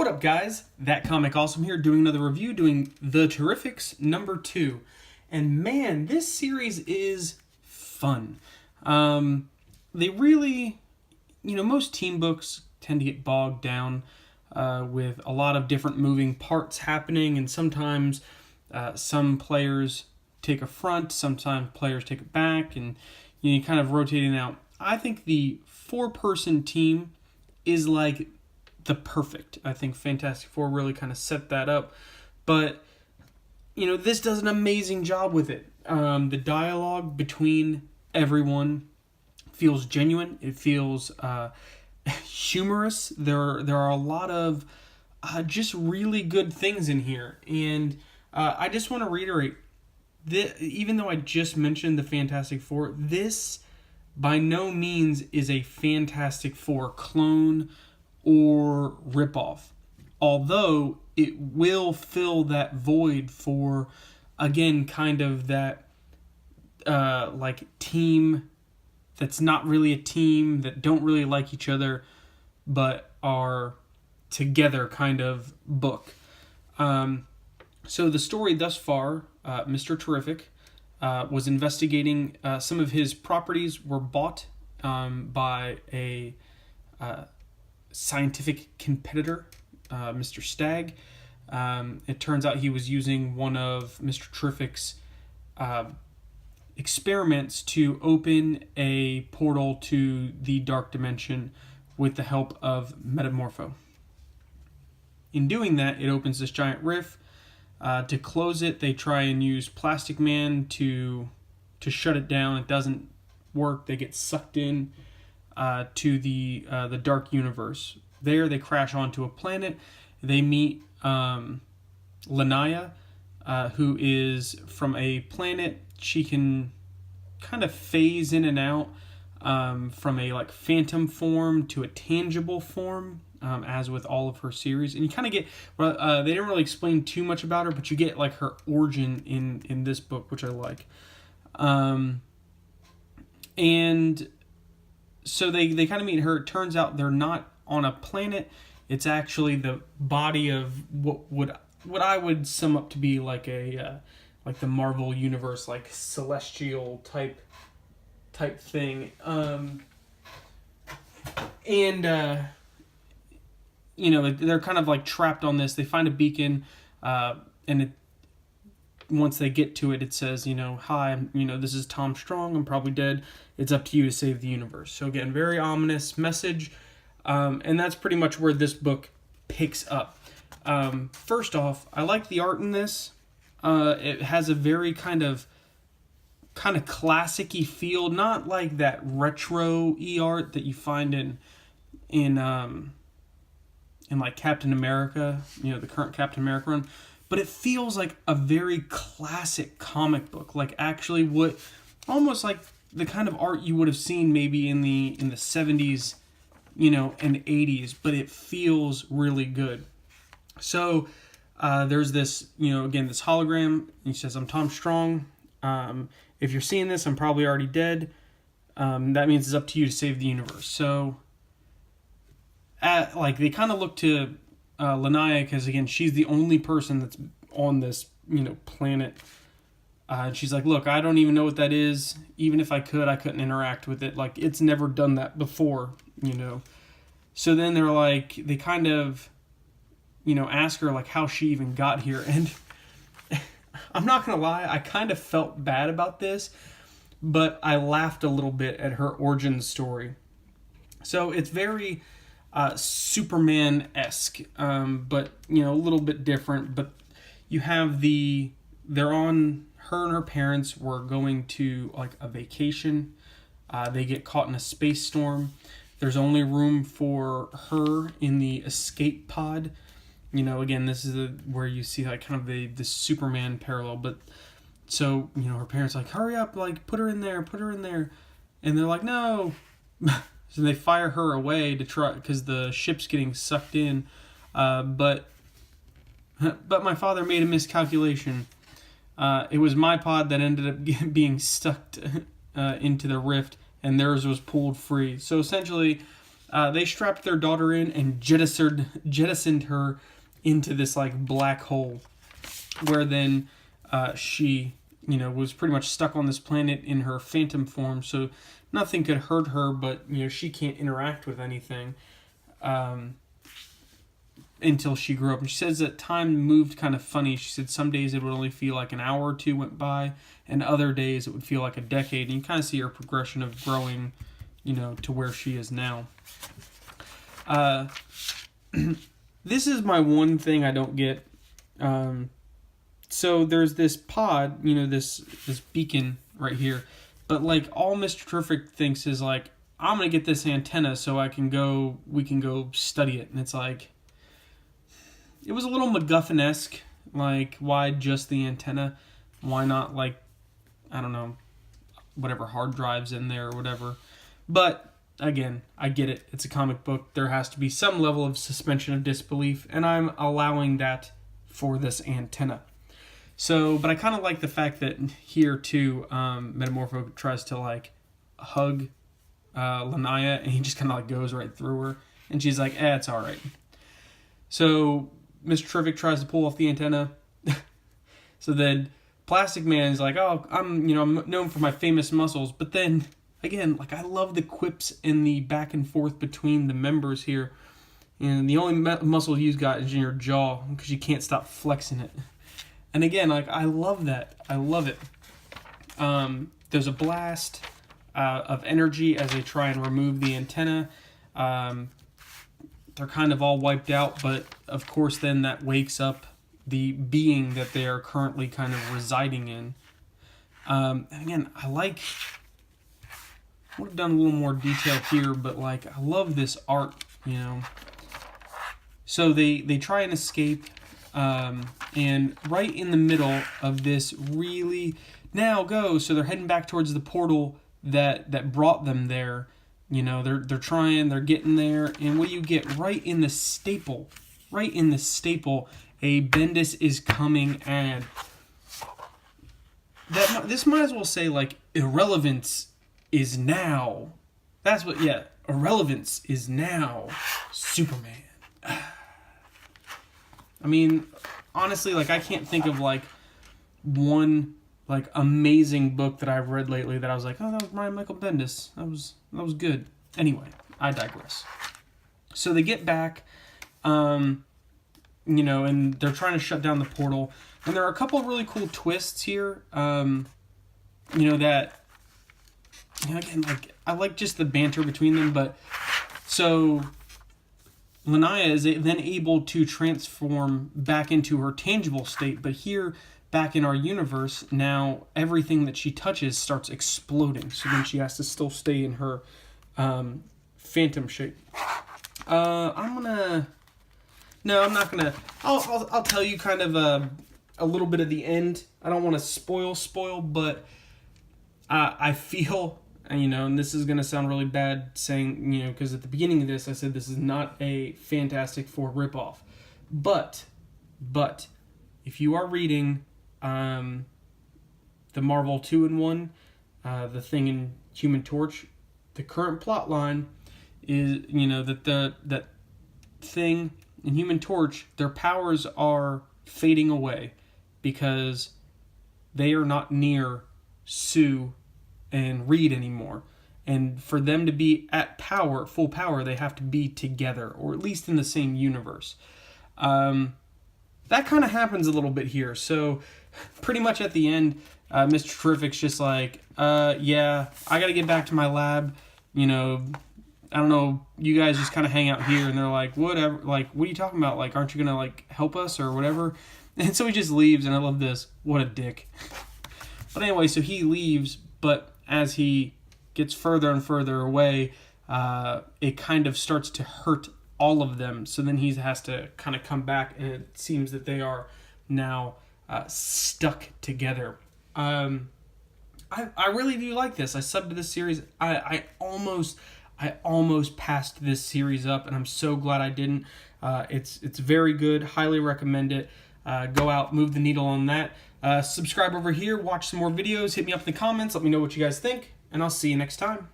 What up, guys? That Comic Awesome here, doing another review, doing The Terrifics #2. And man, this series is fun. They really, most team books tend to get bogged down with a lot of different moving parts happening, and sometimes some players take a front, sometimes players take it back, and you kind of rotating out. I think the 4-person team is like the perfect. I think Fantastic Four really kind of set that up. But, this does an amazing job with it. The dialogue between everyone feels genuine. It feels humorous. There are a lot of just really good things in here. And I just want to reiterate, even though I just mentioned the Fantastic Four, this by no means is a Fantastic Four clone or ripoff, although it will fill that void for, again, kind of that team that's not really a team, that don't really like each other but are together kind of book. So the story thus far, Mr. Terrific was investigating some of his properties were bought by a scientific competitor, Mr. Stagg. It turns out he was using one of Mr. Terrific's experiments to open a portal to the Dark Dimension with the help of Metamorpho. In doing that, it opens this giant rift. To close it, they try and use Plastic Man to shut it down. It doesn't work. They get sucked in to the dark universe. There, they crash onto a planet. They meet Lanaya, who is from a planet. She can kind of phase in and out from a phantom form to a tangible form, as with all of her series. And you kind of get, they didn't really explain too much about her, but you get her origin in this book, which I like. And so they kind of meet her. It turns out they're not on a planet. It's actually the body of what I would sum up to be the Marvel universe, celestial type thing. They're kind of trapped on this. They find a beacon, and once they get to it, it says, hi, this is Tom Strong. I'm probably dead. It's up to you to save the universe. So again, very ominous message. And that's pretty much where this book picks up. First off, I like the art in this. It has a very kind of classic-y feel, not like that retro-y art that you find in Captain America, the current Captain America run. But it feels like a very classic comic book, actually almost like the kind of art you would have seen maybe in the 70s, and 80s, but it feels really good. So there's this, again, this hologram. He says, I'm Tom Strong. If you're seeing this, I'm probably already dead. That means it's up to you to save the universe. So they kind of look to Lanaya, because again, she's the only person that's on this planet. And she's like, look, I don't even know what that is. Even if I could, I couldn't interact with it. It's never done that before, So then they kind of ask her how she even got here. And I'm not gonna lie, I kind of felt bad about this, but I laughed a little bit at her origin story. So it's very Superman-esque, but a little bit different. But you have her and her parents were going to a vacation. They get caught in a space storm. There's only room for her in the escape pod. Again, this is where you see kind of the Superman parallel. But so her parents hurry up, put her in there, and they're like, no. So they fire her away to try, because the ship's getting sucked in. But my father made a miscalculation. It was my pod that ended up being stuck into the rift, and theirs was pulled free. So essentially, they strapped their daughter in and jettisoned her into this like black hole, where then she, you know, was pretty much stuck on this planet in her phantom form. So nothing could hurt her, but you know she can't interact with anything until she grew up. And she says that time moved kind of funny. She said some days it would only feel like an hour or two went by, and other days it would feel like a decade. And you kind of see her progression of growing, you know, to where she is now. This is my one thing I don't get. So there's this pod, you know, this beacon right here, but like all Mr. Terrific thinks is like, I'm gonna get this antenna so we can go study it. And it's like, it was a little MacGuffin-esque. Like, why just the antenna? Why not, like, I don't know, whatever hard drives in there or whatever. But again, I get it. It's a comic book. There has to be some level of suspension of disbelief, and I'm allowing that for this antenna. So, but I kind of like the fact that here too, Metamorpho tries to like hug Lanaya, and he just kind of like goes right through her, and she's like, it's all right. So Mr. Terrific tries to pull off the antenna. So then Plastic Man is like, oh, I'm known for my famous muscles. But then again, like, I love the quips and the back and forth between the members here. And the only muscle you've got is in your jaw because you can't stop flexing it. And again, like, I love that. I love it. There's a blast of energy as they try and remove the antenna. They're kind of all wiped out, but of course then that wakes up the being that they are currently kind of residing in. And again, I would have done a little more detail here, but like, I love this art, you know. So they try and escape, and right in the middle of this really, now go, so they're heading back towards the portal that brought them there. You know, they're getting there, and what do you get? Right in the staple, a Bendis is coming ad. This might as well say, like, irrelevance is now. That's what, yeah, irrelevance is now Superman. I mean, honestly, like, I can't think of, like, one, like, amazing book that I've read lately that I was like, oh, that was Brian Michael Bendis. That was good. Anyway, I digress. So they get back, you know, and they're trying to shut down the portal. And there are a couple of really cool twists here, you know, that, you know, again, like, I like just the banter between them, but, so Lanaya is then able to transform back into her tangible state, but here, back in our universe, now everything that she touches starts exploding, so then she has to still stay in her phantom shape. I'm not gonna. I'll tell you kind of a little bit of the end. I don't want to spoil, but I feel, you know, and this is gonna sound really bad saying, you know, because at the beginning of this I said this is not a Fantastic Four ripoff, but if you are reading the Marvel 2-in-1, the Thing in Human Torch, the current plot line is, you know, that Thing in Human Torch, their powers are fading away because they are not near Sue and Reed anymore. And for them to be at full power, they have to be together, or at least in the same universe. That kind of happens a little bit here. So pretty much at the end, Mr. Terrific's just like, yeah, I got to get back to my lab. You know, I don't know, you guys just kind of hang out here. And they're like, whatever, like, what are you talking about? Like, aren't you going to, like, help us or whatever? And so he just leaves, and I love this. What a dick. But anyway, so he leaves, but as he gets further and further away, it kind of starts to hurt all of them. So then he has to kind of come back, and it seems that they are now stuck together. I really do like this. I subbed to this series. I almost passed this series up, and I'm so glad I didn't. It's very good. Highly recommend it. Go out, move the needle on that. Subscribe over here. Watch some more videos. Hit me up in the comments. Let me know what you guys think, and I'll see you next time.